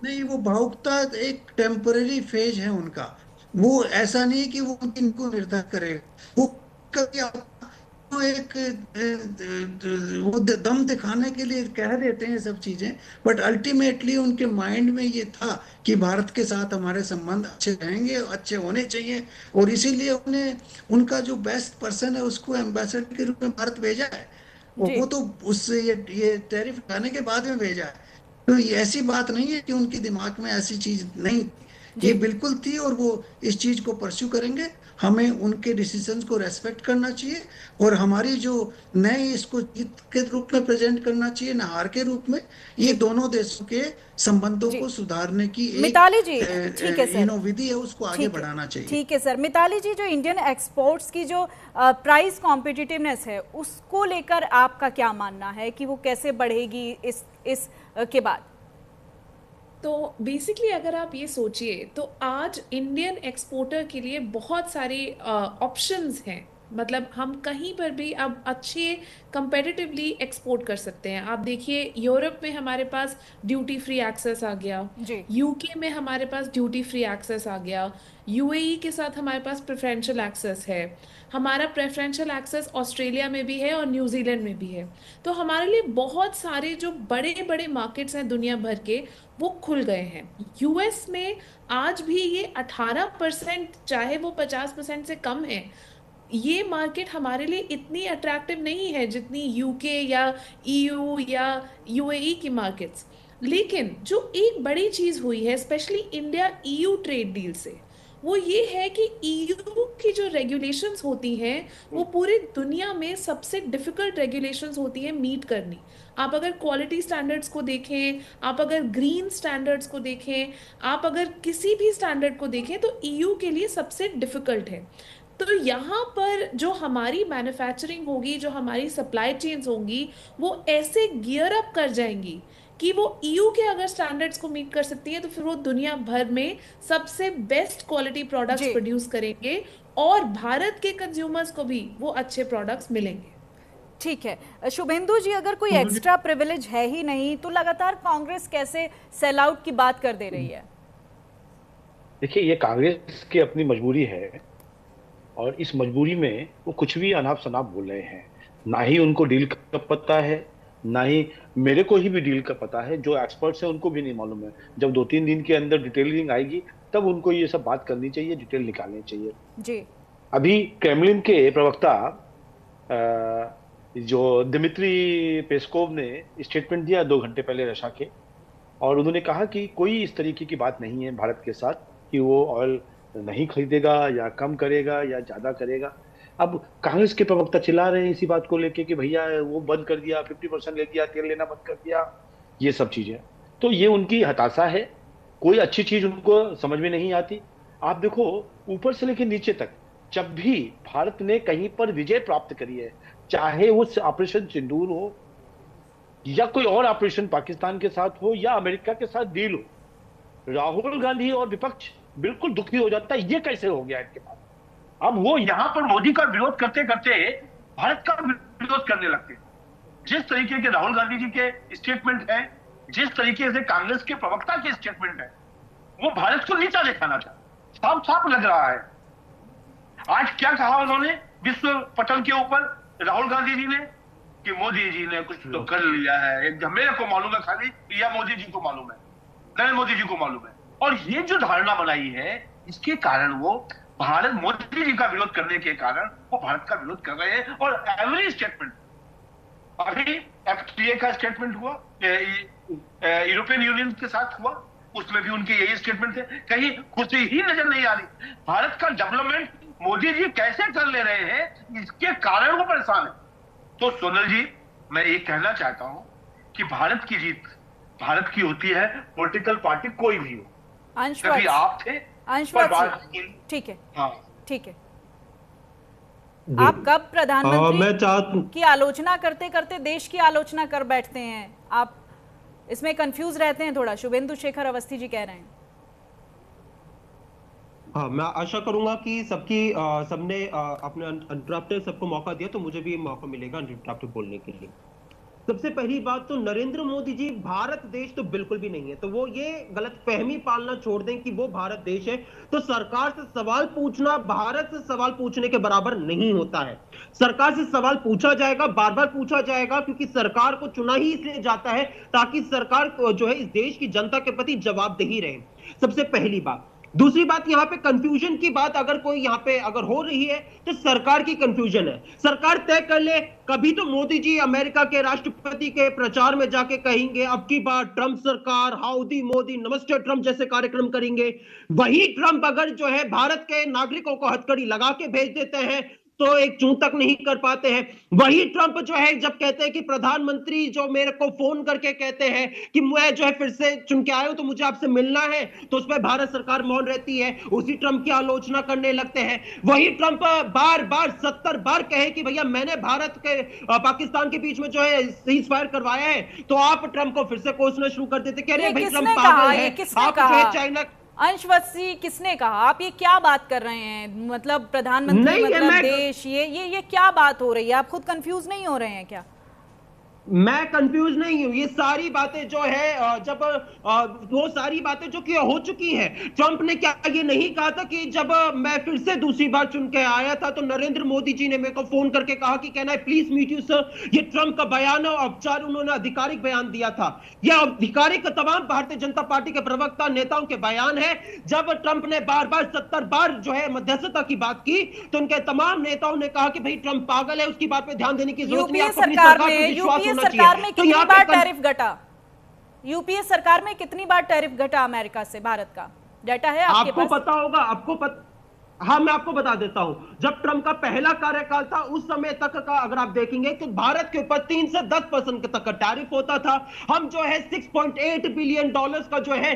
नहीं, वो भावुकता एक टेम्पररी फेज है उनका, वो ऐसा नहीं कि वो इनको निर्धारित करेगा। वो कभी आपको एक वो दम दिखाने के लिए कह देते हैं सब चीजें, बट अल्टीमेटली उनके माइंड में ये था कि भारत के साथ हमारे संबंध अच्छे रहेंगे, अच्छे होने चाहिए। और इसीलिए उन्हें उनका जो बेस्ट पर्सन है उसको एम्बेसडर के रूप में भारत भेजा है। जी वो तो उससे ये टैरिफ हटाने के बाद में भेजा है। तो ये ऐसी बात नहीं है कि उनके दिमाग में ऐसी चीज नहीं थी, ये जी बिल्कुल थी, और वो इस चीज को परस्यू करेंगे। हमें उनके डिसीजंस को रेस्पेक्ट करना चाहिए, और हमारी जो नए इसको जीत के रूप में प्रेजेंट करना चाहिए, न हार के रूप में। ये जी दोनों देशों के संबंधों जी को सुधारने की एक मिताली जी, ठीक है सर, विधि है, उसको आगे ठीक है, बढ़ाना चाहिए। ठीक है सर। मिताली जी, जो इंडियन एक्सपोर्ट्स की जो प्राइस कॉम्पिटिटिवनेस है उसको लेकर आपका क्या मानना है कि वो कैसे बढ़ेगी इस के बाद? तो बेसिकली अगर आप ये सोचिए तो आज इंडियन एक्सपोर्टर के लिए बहुत सारे ऑप्शंस हैं। मतलब हम कहीं पर भी अब अच्छे कंपेटिटिवली एक्सपोर्ट कर सकते हैं। आप देखिए यूरोप में हमारे पास ड्यूटी फ्री एक्सेस आ गया, जी यूके में हमारे पास ड्यूटी फ्री एक्सेस आ गया, यूएई के साथ हमारे पास प्रेफरेंशियल एक्सेस है, हमारा प्रेफरेंशियल एक्सेस ऑस्ट्रेलिया में भी है और न्यूजीलैंड में भी है। तो हमारे लिए बहुत सारे जो बड़े बड़े मार्केट्स हैं दुनिया भर के वो खुल गए हैं। यूएस में आज भी ये 18%, चाहे वो 50% से कम है, ये मार्केट हमारे लिए इतनी अट्रैक्टिव नहीं है जितनी यूके या ईयू या यूएई की मार्केट्स। लेकिन जो एक बड़ी चीज हुई है specially India EU trade deal से, वो ये है कि ईयू की जो रेगुलेशंस होती हैं वो पूरी दुनिया में सबसे डिफिकल्ट रेगुलेशंस होती हैं मीट करनी। आप अगर क्वालिटी स्टैंडर्ड्स को देखें, आप अगर ग्रीन स्टैंडर्ड्स को देखें, आप अगर किसी भी स्टैंडर्ड को देखें तो ईयू के लिए सबसे डिफिकल्ट है। तो यहाँ पर जो हमारी मैन्युफैक्चरिंग होगी, जो हमारी सप्लाई चेन्स होंगी, वो ऐसे गियर अप कर जाएंगी कि वो ईयू के अगर स्टैंडर्ड्स को मीट कर सकती है तो फिर वो दुनिया भर में सबसे बेस्ट क्वालिटी प्रोडक्ट्स जी प्रोड्यूस करेंगे और भारत के कंज्यूमर्स को भी वो अच्छे प्रोडक्ट्स मिलेंगे। ठीक है। शुभेंदु जी, अगर कोई एक्स्ट्रा प्रिविलेज है ही नहीं तो लगातार कांग्रेस कैसे सेल आउट की बात कर दे रही है? देखिए, ये कांग्रेस की अपनी मजबूरी है, और इस मजबूरी में वो कुछ भी अनाप शनाप बोल रहे हैं। ना ही उनको डील का पता है, ना ही मेरे को ही भी डील का पता है, जो एक्सपर्ट्स हैं उनको भी नहीं मालूम है। जब 2-3 दिन के अंदर डिटेलिंग आएगी तब उनको ये सब बात करनी चाहिए, डिटेल निकालनी चाहिए। जी अभी क्रेमलिन के प्रवक्ता जो दिमित्री पेस्कोव ने स्टेटमेंट दिया 2 घंटे पहले रशिया के, और उन्होंने कहा कि कोई इस तरीके की बात नहीं है भारत के साथ कि वो ऑयल नहीं खरीदेगा या कम करेगा या ज्यादा करेगा। अब कांग्रेस के प्रवक्ता चिल्ला रहे हैं इसी बात को लेके कि भैया वो बंद कर दिया, 50% ले दिया, तेल लेना बंद कर दिया, ये सब चीजें। तो ये उनकी हताशा है, कोई अच्छी चीज उनको समझ में नहीं आती। आप देखो ऊपर से लेकर नीचे तक, जब भी भारत ने कहीं पर विजय प्राप्त करी है, चाहे वो ऑपरेशन सिंदूर हो या कोई और ऑपरेशन पाकिस्तान के साथ हो या अमेरिका के साथ डील हो, राहुल गांधी और विपक्ष बिल्कुल दुखी हो जाता है, ये कैसे हो गया इनके पास। अब वो यहां पर मोदी का विरोध करते करते भारत का विरोध करने लगते हैं। जिस तरीके के राहुल गांधी जी के स्टेटमेंट है, जिस तरीके से कांग्रेस के प्रवक्ता के स्टेटमेंट है, वो भारत को नीचा दिखाना चाहता, साफ साफ लग रहा है। आज क्या कहा उन्होंने विश्व पटल के ऊपर राहुल गांधी जी ने कि मोदी जी ने कुछ तो कर लिया है, एक मेरे को मालूम है खाली, या मोदी जी को मालूम है, नरेंद्र मोदी जी को मालूम है। और ये जो धारणा बनाई है, इसके कारण वो भारत मोदी जी का विरोध करने के कारण वो भारत का विरोध कर रहे हैं। और एवरी स्टेटमेंट, अभी एफटीए का स्टेटमेंट हुआ, यूरोपियन यूनियन के साथ हुआ, उसमें भी उनके यही स्टेटमेंट थे, कहीं खुशी ही नजर नहीं आ रही। भारत का डेवलपमेंट मोदी जी कैसे कर ले रहे हैं, इसके कारण वो परेशान है। तो सोनल जी, मैं ये कहना चाहता हूं कि भारत की जीत भारत की होती है, पॉलिटिकल पार्टी कोई भी हो। कभी आप थे, ठीक है, हाँ ठीक है। आप कब प्रधानमंत्री की आलोचना करते करते देश की आलोचना कर बैठते हैं, आप इसमें कंफ्यूज रहते हैं थोड़ा। शुभेंदु शेखर अवस्थी जी कह रहे हैं। हाँ, मैं आशा करूंगा कि सबने अपने अनइंटरप्टेड सबको मौका दिया, तो मुझे भी मौका मिलेगा अनइंटरप्टेड बोलने के लिए। सबसे पहली बात तो नरेंद्र मोदी जी भारत देश तो बिल्कुल भी नहीं है, तो वो ये गलत फहमी पालना छोड़ दें कि वो भारत देश है। तो सरकार से सवाल पूछना भारत से सवाल पूछने के बराबर नहीं होता है। सरकार से सवाल पूछा जाएगा, बार बार पूछा जाएगा, क्योंकि सरकार को चुना ही इसलिए जाता है ताकि सरकार जो है इस देश की जनता के प्रति जवाबदेही रहे। सबसे पहली बात। दूसरी बात, यहां पे कंफ्यूजन की बात अगर कोई यहां पे अगर हो रही है तो सरकार की कंफ्यूजन है। सरकार तय कर ले, कभी तो मोदी जी अमेरिका के राष्ट्रपति के प्रचार में जाके कहेंगे अब की बार ट्रंप सरकार, हाउडी मोदी, नमस्ते ट्रंप जैसे कार्यक्रम करेंगे। वही ट्रंप अगर जो है भारत के नागरिकों को हथकड़ी लगा के भेज देते हैं तो एक चूं तक नहीं कर पाते हैं। वही ट्रंप जो है जब कहते हैं कि प्रधानमंत्री जो मेरे को फोन करके कहते हैं कि मैं जो है फिर से चुन के आया हूं तो मुझे आपसे मिलना है, तो उस पर भारत सरकार मौन रहती है, उसी ट्रंप की आलोचना करने लगते हैं। वही ट्रंप बार बार 70 बार कहे कि भैया मैंने भारत के पाकिस्तान के बीच में जो है सीज फायर करवाया है, तो आप ट्रंप को फिर से कोसना शुरू कर देते, कह रहे हैं भाई ट्रंप पागल है, आप जो है चाइना। अंशवसी, किसने कहा? आप ये क्या बात कर रहे हैं? मतलब प्रधानमंत्री मतलब देश, ये क्या बात हो रही है? आप खुद कंफ्यूज नहीं हो रहे हैं क्या? मैं कंफ्यूज नहीं हूं। ये सारी बातें जो है जब वो सारी बातें जो कि हो चुकी हैं। ट्रंप ने क्या ये नहीं कहा था कि जब मैं फिर से दूसरी बार चुन के आया था तो नरेंद्र मोदी जी ने मेरे को फोन करके कहा कि कहना है प्लीज मीट यू सर। ये ट्रंप का बयान है, औपचारिक उन्होंने आधिकारिक बयान दिया था। यह आधिकारिक तमाम भारतीय जनता पार्टी के प्रवक्ता नेताओं के बयान है। जब ट्रंप ने बार बार 70 बार जो है मध्यस्थता की बात की तो उनके तमाम नेताओं ने कहा कि भाई ट्रंप पागल है, उसकी बात पे ध्यान देने की जरूरत नहीं है। सरकार में कितनी बार टैरिफ घटा? यूपीए सरकार में कितनी बार टैरिफ घटा अमेरिका से? भारत का डाटा है आपके पास? आपको पता होगा, हाँ मैं आपको बता देता हूं। जब ट्रंप का पहला कार्यकाल था उस समय तक का अगर आप देखेंगे तो भारत के ऊपर 3 से 10% तक का टैरिफ होता था। हम जो है $6.8 बिलियन का जो है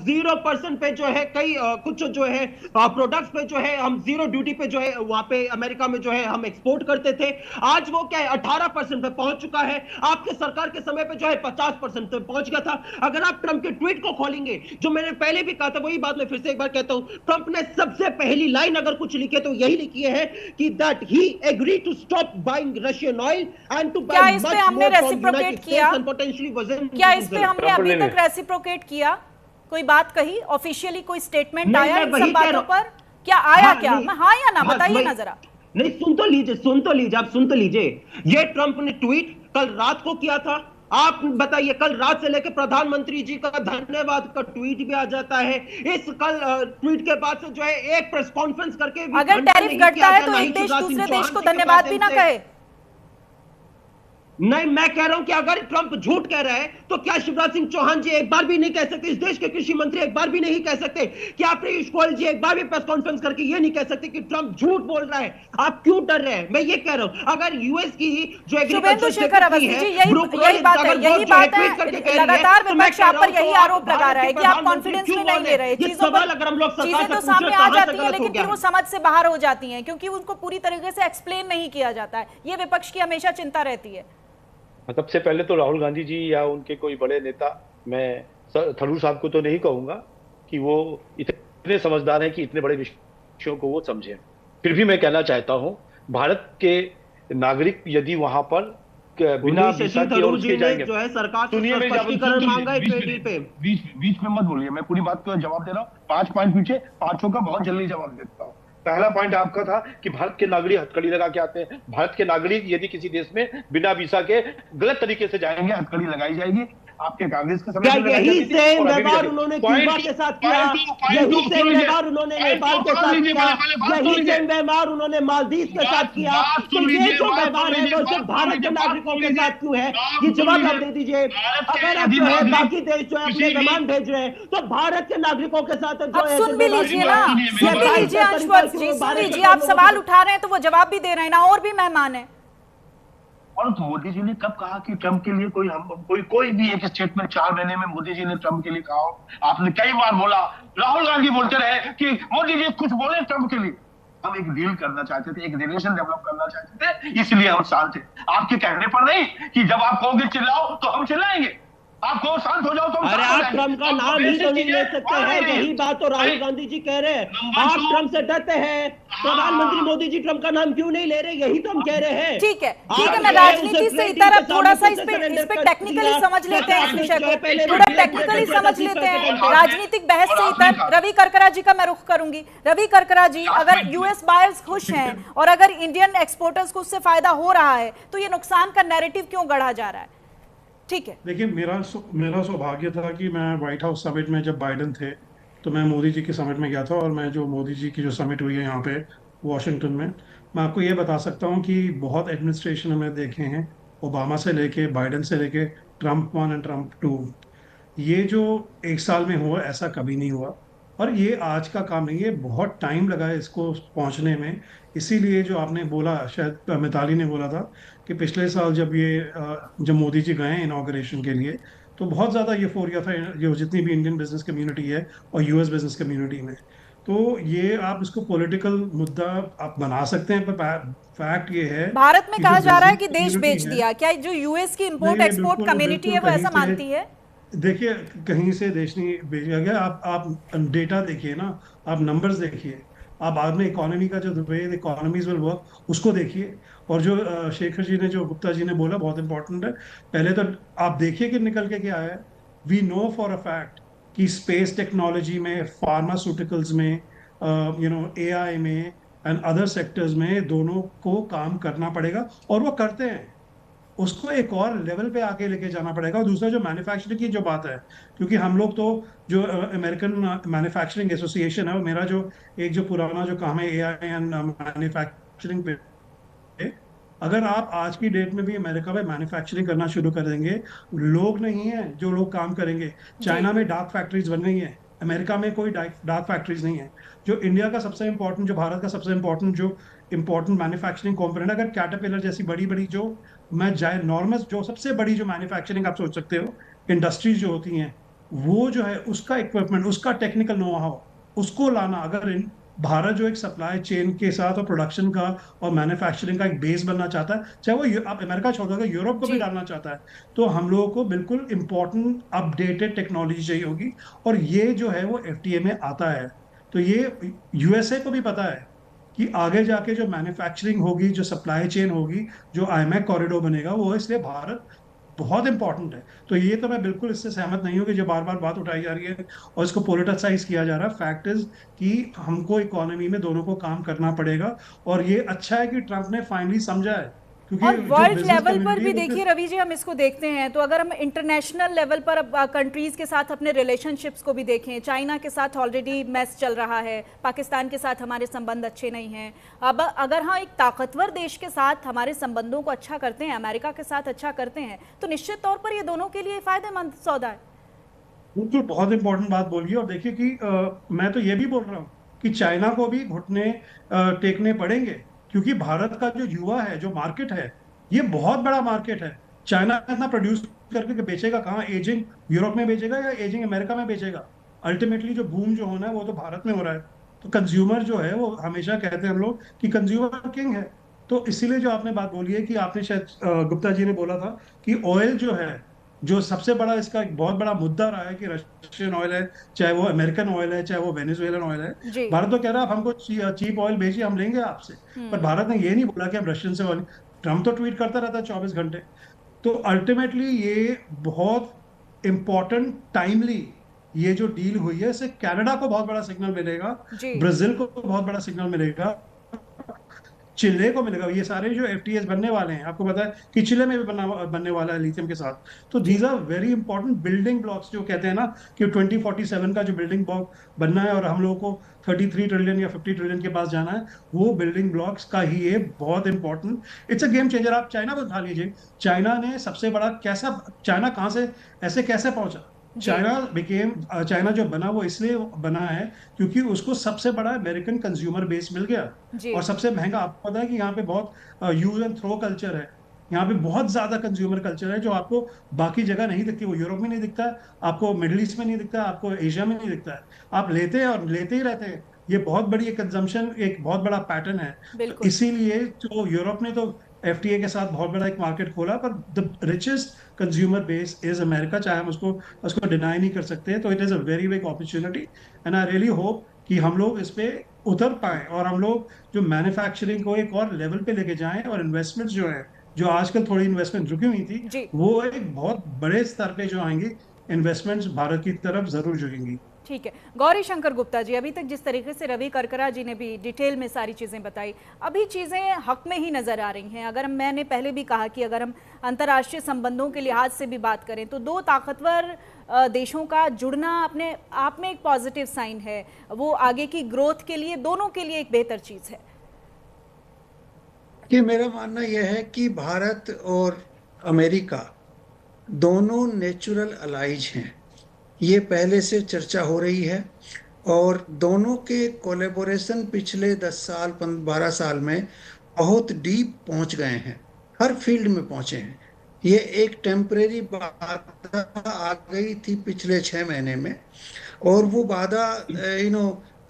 0% पे जो है कई कुछ जो है प्रोडक्ट्स पे जो है हम 0 ड्यूटी पे जो है वहां पे अमेरिका में जो है हम एक्सपोर्ट करते थे। आज वो क्या है 18% पे पहुंच चुका है। आपके सरकार के समय पे जो है 50% पे पहुंच गया था। अगर आप ट्रंप के ट्वीट को खोलेंगे, जो मैंने पहले भी कहा था वही बात मैं फिर से एक बार कहता हूं, ट्रंप ने सबसे पहली लाइन अगर कुछ लिखे तो यही लिखी है कि that he agree to stop buying Russian oil and to buy much more from United States and potentially वजन। क्या इस पे हमने अभी तक रेसिप्रोकेट किया? कोई बात कही ऑफिशियली, कोई स्टेटमेंट आया इन सब बातों पर? क्या आया? क्या हाँ या ना बताइए ना जरा। नहीं, सुन तो लीजिए, आप सुन तो लीजिए। ये ट्रंप ने ट्वीट कल रात को किया था। आप बताइए, कल रात से लेकर प्रधानमंत्री जी का धन्यवाद का ट्वीट भी आ जाता है। इस कल ट्वीट के बाद से जो है एक प्रेस कॉन्फ्रेंस करके अगर टैरिफ घटता है तो एक देश दूसरे देश को धन्यवाद भी ना कहे। नहीं, मैं कह रहा हूं कि अगर ट्रंप झूठ कह रहा है तो क्या शिवराज सिंह चौहान जी एक बार भी नहीं कह सकते, इस देश के कृषि मंत्री एक बार भी नहीं कह सकते, क्या पीयूष गोयल जी एक बार भी प्रेस कॉन्फ्रेंस करके ये नहीं कह सकते कि ट्रंप झूठ बोल रहा है? आप क्यों डर रहे हैं? मैं ये कह रहा हूं, अगर यूएस की जो शुभेंदु शेखर अवस्थी जी, यही बात है, लगातार विपक्ष आप पर यही आरोप लगा रहा है कि आप कॉन्फिडेंस में नहीं ले रहे। चीजें तो सामने आ जाती है, लेकिन फिर वो समझ से बाहर हो जाती हैं क्योंकि उनको पूरी तरीके से एक्सप्लेन नहीं किया जाता है। ये विपक्ष की हमेशा चिंता रहती है। सबसे पहले तो राहुल गांधी जी या उनके कोई बड़े नेता, मैं थरूर साहब को तो नहीं कहूंगा कि वो इतने समझदार हैं कि इतने बड़े विषयों को वो समझें। फिर भी मैं कहना चाहता हूं, भारत के नागरिक यदि वहां पर बिना वीजा के और उसके जाएंगे, जो है सरकार से सुनिए, स्पष्टीकरण मांगा है ट्रेड डील पे। बीच में मत बोलिए, मैं पूरी बात का जवाब दे रहा हूँ। 5 पॉइंट पूछे, पांचों का बहुत जल्दी जवाब देता हूँ। पहला पॉइंट आपका था कि भारत के नागरिक हथकड़ी लगा के आते हैं। भारत के नागरिक यदि किसी देश में बिना वीजा के गलत तरीके से जाएंगे, हथकड़ी लगाई जाएगी। आपके कांग्रेस के समय क्या यही सेम व्यवहार उन्होंने क्यूबा के साथ किया? यही सेम व्यवहार उन्होंने नेपाल के साथ किया? यही सेम व्यवहार उन्होंने मालदीव के साथ किया? तो ये जो व्यवहार है वो सिर्फ भारत के नागरिकों के साथ क्यों है? ये जवाब आप दे दीजिए। अगर आप जो है बाकी देश जो है अपने मेहमान भेज रहे हैं तो भारत के नागरिकों के साथ जो है, सुन भी लीजिए ना, सुन भी लीजिए अंशवर्ष जी, सुन लीजिए। आप सवाल उठा रहे हैं तो वो जवाब भी दे रहे हैं ना, और भी मेहमान है। और मोदी जी ने कब कहा कि ट्रंप के लिए कोई भी एक स्टेटमेंट 4 महीने में मोदी जी ने ट्रंप के लिए कहा हो? आपने कई बार बोला, राहुल गांधी बोलते रहे कि मोदी जी कुछ बोले ट्रंप के लिए। हम एक डील करना चाहते थे, एक रिलेशन डेवलप करना चाहते थे, इसलिए हम शांत थे। आपके कहने पर नहीं कि जब आप कहोगे चिल्लाओ तो हम चिल्लाएंगे, आप कहो शांत हो जाओ तो अरे आप ट्रंप का नाम ही तो नहीं ले सकते हैं। यही बात तो राहुल गांधी जी कह रहे हैं। आप ट्रंप से डरते हैं, प्रधानमंत्री मोदी जी ट्रंप का नाम क्यों नहीं ले रहे? यही तो हम कह रहे हैं। ठीक है, मैं राजनीति से इधर अब थोड़ा सा इस पे टेक्निकली समझ लेते हैं, इस विषय को थोड़ा टेक्निकली समझ लेते हैं, राजनीतिक बहस से इधर रवि करकरा जी का मैं रुख करूंगी। रवि करकरा जी, अगर यूएस बायर्स खुश हैं और अगर इंडियन एक्सपोर्टर्स को उससे फायदा हो रहा है तो ये नुकसान का नैरेटिव क्यों गढ़ा जा रहा है? ठीक है, देखिए, मेरा सौभाग्य था कि मैं व्हाइट हाउस समिट में जब बाइडेन थे तो मैं मोदी जी के समिट में गया था, और मैं जो मोदी जी की जो समिट हुई है यहाँ पे वॉशिंगटन में, मैं आपको ये बता सकता हूँ कि बहुत एडमिनिस्ट्रेशन हमने देखे हैं, ओबामा से लेके बाइडेन से लेके ट्रंप 1 एंड ट्रंप 2। ये जो 1 साल में हुआ ऐसा कभी नहीं हुआ, और ये आज का काम नहीं है, बहुत टाइम लगा है इसको पहुंचने में। इसीलिए जो आपने बोला, शायद मिताली ने बोला था कि पिछले साल जब मोदी जी गए इनॉग्रेशन के लिए तो बहुत ज़्यादा यूफोरिया था, जो जितनी भी इंडियन बिजनेस कम्युनिटी है और यूएस बिजनेस कम्युनिटी में। तो ये आप इसको पॉलिटिकल मुद्दा आप बना सकते हैं, पर फैक्ट ये है, भारत में कहा जा रहा है कि देश बेच दिया। क्या जो यूएस की इंपोर्ट एक्सपोर्ट कम्युनिटी है वो ऐसा मानती है? देखिए, कहीं से देश नहीं भेजा गया। आप डेटा देखिए ना, आप नंबर्स देखिए, आप बाद में इकोनॉमी का जो वे इकोनॉमीज विल वर्क उसको देखिए। और जो शेखर जी ने, जो गुप्ता जी ने बोला, बहुत इंपॉर्टेंट है। पहले तो आप देखिए कि निकल के क्या है। We know for a fact कि स्पेस टेक्नोलॉजी में, फार्मास्यूटिकल्स में, एआई में एंड अदर सेक्टर्स में दोनों को काम करना पड़ेगा, और वो करते हैं। उसको एक और लेवल पे आके लेके जाना पड़ेगा। और दूसरा जो मैन्युफैक्चरिंग की जो बात है, क्योंकि हम लोग तो जो अमेरिकन मैन्युफैक्चरिंग एसोसिएशन है, मेरा जो एक जो पुराना जो काम है एआई एंड मैन्युफैक्चरिंग पे, अगर आप आज की डेट में भी अमेरिका में मैन्युफैक्चरिंग करना शुरू कर देंगे, लोग नहीं है जो लोग काम करेंगे। चाइना में डार्क फैक्ट्रीज बन गई हैं, अमेरिका में कोई डार्क फैक्ट्रीज नहीं है। जो इंडिया का सबसे इंपॉर्टेंट, जो भारत का सबसे इंपॉर्टेंट जो इंपॉर्टेंट मैन्युफैक्चरिंग कॉम्पोनेंट, अगर कैटरपिलर जैसी बड़ी बड़ी जो नॉर्मस जो सबसे बड़ी जो मैन्युफैक्चरिंग आप सोच सकते हो इंडस्ट्रीज जो होती हैं, वो जो है उसका इक्विपमेंट, उसका टेक्निकल नो हाउ, उसको लाना, अगर भारत जो एक सप्लाई चेन के साथ और प्रोडक्शन का और मैन्युफैक्चरिंग का एक बेस बनना चाहता है, चाहे वो आप अमेरिका छोड़ दो, यूरोप को भी डालना चाहता है, तो हम लोगों को बिल्कुल इंपॉर्टेंट अपडेटेड टेक्नोलॉजी चाहिए होगी। और ये जो है वो एफटीए में आता है। तो ये यूएसए को भी पता है कि आगे जाके जो मैन्युफैक्चरिंग होगी, जो सप्लाई चेन होगी, जो आईमैक कॉरिडोर बनेगा, वो इसलिए भारत बहुत इंपॉर्टेंट है। तो ये तो मैं बिल्कुल इससे सहमत नहीं हूँ कि जो बार बार बात उठाई जा रही है और इसको पॉलिटिसाइज किया जा रहा है। फैक्ट इज कि हमको इकोनॉमी में दोनों को काम करना पड़ेगा। और ये अच्छा है कि ट्रंप ने फाइनली समझा है क्योंकि और जो वर्ल्ड बिजनेस लेवल पर कम्युनिटी भी है वो देखिए रवि जी, हम इसको देखते हैं तो अगर हम इंटरनेशनल लेवल पर अब कंट्रीज के साथ अपने रिलेशनशिप्स को भी देखें, चाइना के साथ ऑलरेडी मैस चल रहा है, पाकिस्तान के साथ हमारे संबंध अच्छे नहीं हैं। अब अगर हाँ एक ताकतवर देश के साथ हमारे संबंधों को अच्छा करते हैं, अमेरिका के साथ अच्छा करते हैं, तो निश्चित तौर पर ये दोनों के लिए फायदेमंद सौदा है। बिल्कुल बहुत इंपॉर्टेंट बात बोली। और देखिए कि मैं तो ये भी बोल रहा हूँ कि चाइना को भी घुटने टेकने पड़ेंगे, क्योंकि भारत का जो युवा है, जो मार्केट है, ये बहुत बड़ा मार्केट है। चाइना इतना प्रोड्यूस करके कि बेचेगा कहाँ? एजिंग यूरोप में बेचेगा या एजिंग अमेरिका में बेचेगा? अल्टीमेटली जो बूम जो होना है वो तो भारत में हो रहा है। तो कंज्यूमर जो है, वो हमेशा कहते हैं हम लोग कि कंज्यूमर किंग है। तो इसीलिए जो आपने बात बोली है कि आपने शायद गुप्ता जी ने बोला था कि ऑयल जो है, जो सबसे बड़ा इसका एक बहुत बड़ा मुद्दा रहा है कि रशियन ऑयल है, चाहे वो अमेरिकन ऑयल है, चाहे वो वेनेजुएलन ऑयल है। जी। भारत तो कह रहा है आप हमको चीप ऑयल भेजिए, हम लेंगे आपसे। पर भारत ने ये नहीं बोला कि हम रशियन से ऑयल। ट्रम्प तो ट्वीट करता रहता है 24 घंटे। तो अल्टीमेटली ये बहुत इंपॉर्टेंट टाइमली ये जो डील हुई है, इससे कनाडा को बहुत बड़ा सिग्नल मिलेगा, जी। ब्राजील को बहुत बड़ा सिग्नल मिलेगा, चिले को मिलेगा। ये सारे जो एफटीएस बनने वाले हैं, आपको पता है कि चिले में भी बनने वाला है लिथियम के साथ। तो these are very important building blocks, जो कहते हैं ना कि 2047 का जो बिल्डिंग ब्लॉक बनना है और हम लोगों को 33 ट्रिलियन या 50 ट्रिलियन के पास जाना है, वो बिल्डिंग ब्लॉक्स का ही ये बहुत important. It's a game changer. आप चाइना को उठा लीजिए, चाइना ने सबसे बड़ा कैसा, चाइना कहाँ से ऐसे कैसे पहुंचा? चाइना जो बना वो इसलिए बना है क्योंकि उसको सबसे बड़ा अमेरिकन कंज्यूमर बेस मिल गया, जी। और सबसे महंगा। आपको पता है कि यहाँ पे बहुत यूज एंड थ्रो कल्चर है, यहाँ पे बहुत ज्यादा कंज्यूमर कल्चर है, जो आपको बाकी जगह नहीं दिखती। वो यूरोप में नहीं दिखता है, आपको मिडिल ईस्ट में नहीं दिखता है, आपको एशिया में नहीं दिखता है। आप लेते हैं और लेते ही रहते हैं। ये बहुत बड़ी कंजम्पशन, एक बहुत बड़ा पैटर्न है। तो बिल्कुल। इसीलिए तो यूरोप ने तो एफटीए के साथ बहुत बड़ा एक मार्केट खोला, पर the richest consumer base is America, चाहे हम उसको डिनाई नहीं कर सकते। तो it is a very big opportunity, and I really hope कि हम लोग इस पे उतर पाए और हम लोग जो मैन्युफैक्चरिंग को एक और लेवल पे लेके जाएं, और इन्वेस्टमेंट्स जो है, जो आजकल थोड़ी इन्वेस्टमेंट रुकी हुई थी, जी। वो एक बहुत बड़े स्तर पे जो आएंगी इन्वेस्टमेंट्स भारत की तरफ जरूर जुड़ेंगी। ठीक है गौरी शंकर गुप्ता जी, अभी तक जिस तरीके से रवि करकरा जी ने भी डिटेल में सारी चीज़ें बताई, अभी चीज़ें हक में ही नज़र आ रही हैं। अगर मैंने पहले भी कहा कि अगर हम अंतर्राष्ट्रीय संबंधों के लिहाज से भी बात करें तो दो ताकतवर देशों का जुड़ना अपने आप में एक पॉजिटिव साइन है, वो आगे की ग्रोथ के लिए, दोनों के लिए एक बेहतर चीज़ है। कि मेरा मानना यह है कि भारत और अमेरिका दोनों नेचुरल अलाइज हैं, ये पहले से चर्चा हो रही है, और दोनों के कोलेबोरेशन पिछले 10 साल 12 साल में बहुत डीप पहुंच गए हैं, हर फील्ड में पहुंचे हैं। ये एक टेम्परेरी बाधा आ गई थी पिछले 6 महीने में, और वो बाधा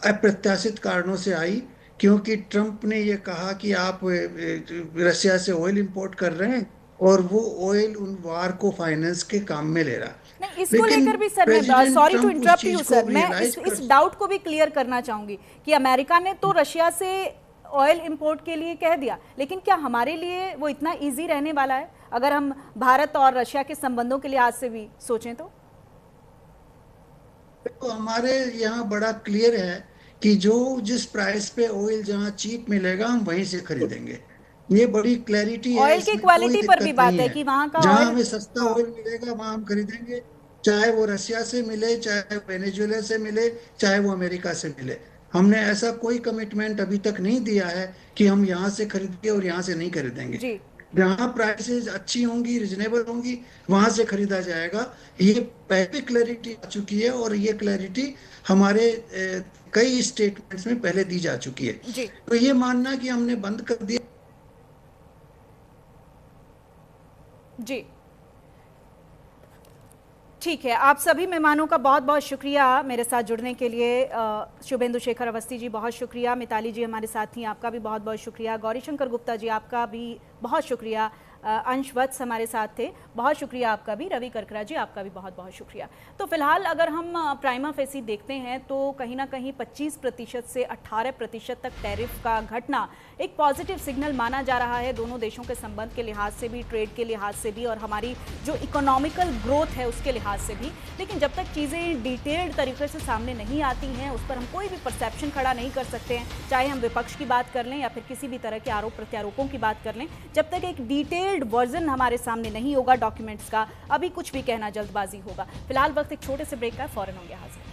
अप्रत्याशित कारणों से आई, क्योंकि ट्रंप ने ये कहा कि आप रशिया से ऑयल इंपोर्ट कर रहे हैं, और वो ऑयल उन वार को फाइनेंस के काम में ले रहा। नहीं, इसको लेकर भी सर, मैं sorry to interrupt you sir, मैं इस डाउट को भी क्लियर करना चाहूंगी कि अमेरिका ने तो रशिया से ऑयल इंपोर्ट के लिए कह दिया, लेकिन क्या हमारे लिए वो इतना इजी रहने वाला है अगर हम भारत और रशिया के संबंधों के लिहाज से भी सोचें तो? हमारे यहाँ बड़ा क्लियर है कि जो जिस प्राइस पे ऑयल जहाँ चीप मिलेगा हम वहीं से खरीदेंगे। ये बड़ी क्लैरिटी है, ऑयल की क्वालिटी पर भी बात है कि वहाँ का जहाँ हमें सस्ता ऑयल मिलेगा वहाँ हम खरीदेंगे, चाहे वो रशिया से मिले, चाहे वेनेजुएला से मिले, चाहे वो अमेरिका से मिले। हमने ऐसा कोई कमिटमेंट अभी तक नहीं दिया है कि हम यहाँ से खरीदेंगे और यहाँ से नहीं खरीदेंगे। जहाँ प्राइसेस अच्छी होंगी, रिजनेबल होंगी, वहां से खरीदा जाएगा। ये पहले क्लैरिटी आ चुकी है, और ये क्लैरिटी हमारे कई स्टेटमेंट्स में पहले दी जा चुकी है। तो ये मानना कि हमने बंद कर दिया जी ठीक है। आप सभी मेहमानों का बहुत बहुत शुक्रिया मेरे साथ जुड़ने के लिए। शुभेंदु शेखर अवस्थी जी बहुत शुक्रिया, मिताली जी हमारे साथ थी, आपका भी बहुत बहुत शुक्रिया, गौरी शंकर गुप्ता जी आपका भी बहुत शुक्रिया, अंश वत्स हमारे साथ थे, बहुत शुक्रिया आपका भी। रवि करकरा जी, आपका भी बहुत बहुत शुक्रिया। तो फिलहाल अगर हम प्राइमा फेसी देखते हैं तो कहीं ना कहीं 25% से 18% तक टैरिफ का घटना एक पॉजिटिव सिग्नल माना जा रहा है, दोनों देशों के संबंध के लिहाज से भी, ट्रेड के लिहाज से भी और हमारी जो इकोनॉमिकल ग्रोथ है उसके लिहाज से भी। लेकिन जब तक चीज़ें डिटेल्ड तरीके से सामने नहीं आती हैं उस पर हम कोई भी परसेप्शन खड़ा नहीं कर सकते हैं, चाहे हम विपक्ष की बात कर लें या फिर किसी भी तरह के आरोप प्रत्यारोपों की बात कर लें। जब तक एक डिटेल्ड वर्जन हमारे सामने नहीं होगा डॉक्यूमेंट्स का, अभी कुछ भी कहना जल्दबाजी होगा। फिलहाल वक्त एक छोटे से ब्रेक का, फौरन होंगे हाजिर।